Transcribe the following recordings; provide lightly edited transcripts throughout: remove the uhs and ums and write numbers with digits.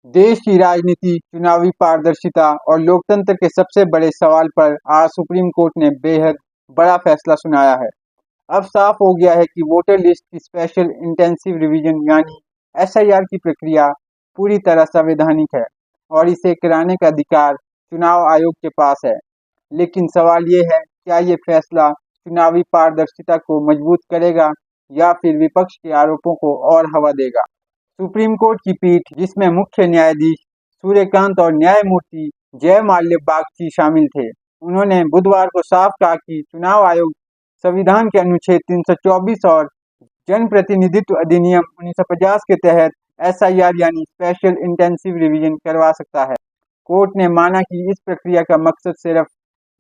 देश की राजनीति, चुनावी पारदर्शिता और लोकतंत्र के सबसे बड़े सवाल पर आज सुप्रीम कोर्ट ने बेहद बड़ा फैसला सुनाया है। अब साफ हो गया है कि वोटर लिस्ट की स्पेशल इंटेंसिव रिवीजन यानी एसआईआर की प्रक्रिया पूरी तरह संवैधानिक है और इसे कराने का अधिकार चुनाव आयोग के पास है। लेकिन सवाल ये है, क्या ये फैसला चुनावी पारदर्शिता को मजबूत करेगा या फिर विपक्ष के आरोपों को और हवा देगा? सुप्रीम कोर्ट की पीठ, जिसमें मुख्य न्यायाधीश सूर्यकांत और न्यायमूर्ति जयमाल्य बागची शामिल थे, उन्होंने बुधवार को साफ कहा कि चुनाव आयोग संविधान के अनुच्छेद 324 और जनप्रतिनिधित्व अधिनियम 1950 के तहत एसआईआर यानी स्पेशल इंटेंसिव रिवीजन करवा सकता है। कोर्ट ने माना कि इस प्रक्रिया का मकसद सिर्फ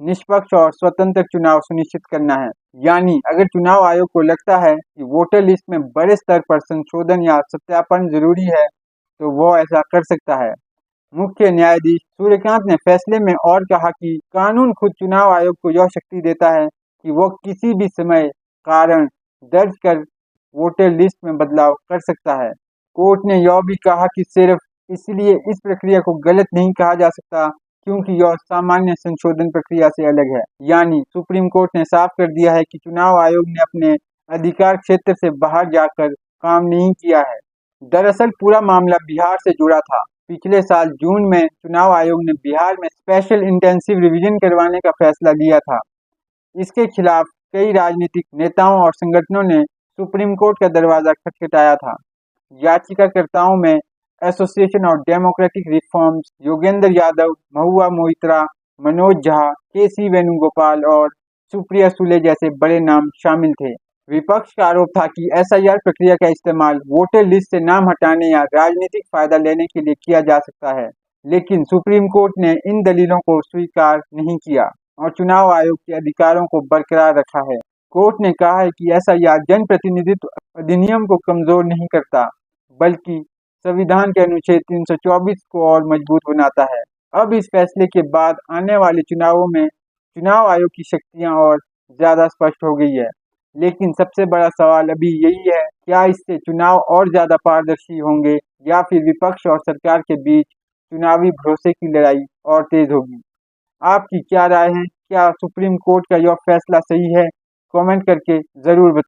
निष्पक्ष और स्वतंत्र चुनाव सुनिश्चित करना है। यानी अगर चुनाव आयोग को लगता है कि वोटर लिस्ट में बड़े स्तर पर संशोधन या सत्यापन जरूरी है, तो वो ऐसा कर सकता है। मुख्य न्यायाधीश सूर्यकांत ने फैसले में और कहा कि कानून खुद चुनाव आयोग को यह शक्ति देता है कि वो किसी भी समय कारण दर्ज कर वोटर लिस्ट में बदलाव कर सकता है। कोर्ट ने यह भी कहा कि सिर्फ इसलिए इस प्रक्रिया को गलत नहीं कहा जा सकता क्योंकि यह सामान्य संशोधन प्रक्रिया से अलग है। यानी सुप्रीम कोर्ट ने साफ कर दिया है कि चुनाव आयोग ने अपने अधिकार क्षेत्र से बाहर जाकर काम नहीं किया है। दरअसल पूरा मामला बिहार से जुड़ा था। पिछले साल जून में चुनाव आयोग ने बिहार में स्पेशल इंटेंसिव रिवीजन करवाने का फैसला लिया था। इसके खिलाफ कई राजनीतिक नेताओं और संगठनों ने सुप्रीम कोर्ट का दरवाजा खटखटाया था। याचिकाकर्ताओं में association of democratic reforms, Yogendra Yadav, Mahua Moitra, Manoj Jha, KC. Venugopal और सुप्रिया सुले जैसे बड़े नाम शामिल थे। विपक्ष का आरोप था कि एसआईआर प्रक्रिया का इस्तेमाल वोटर लिस्ट से नाम हटाने या राजनीतिक फायदा लेने के लिए किया जा सकता है, लेकिन सुप्रीम कोर्ट ने इन दलीलों को स्वीकार नहीं किया और चुनाव आयोग के अधिकारों को बरकरार रखा है। कोर्ट ने कहा है कि एसआईआर जनप्रतिनिधित्व अधिनियम को कमजोर नहीं करता, बल्कि संविधान के अनुच्छेद 324 को और मजबूत बनाता है। अब इस फैसले के बाद आने वाले चुनावों में चुनाव आयोग की शक्तियां और ज्यादा स्पष्ट हो गई है। लेकिन सबसे बड़ा सवाल अभी यही है, क्या इससे चुनाव और ज्यादा पारदर्शी होंगे या फिर विपक्ष और सरकार के बीच चुनावी भरोसे की लड़ाई और तेज होगी? आपकी क्या राय है? क्या सुप्रीम कोर्ट का यह फैसला सही है? कमेंट करके जरूर बताएं।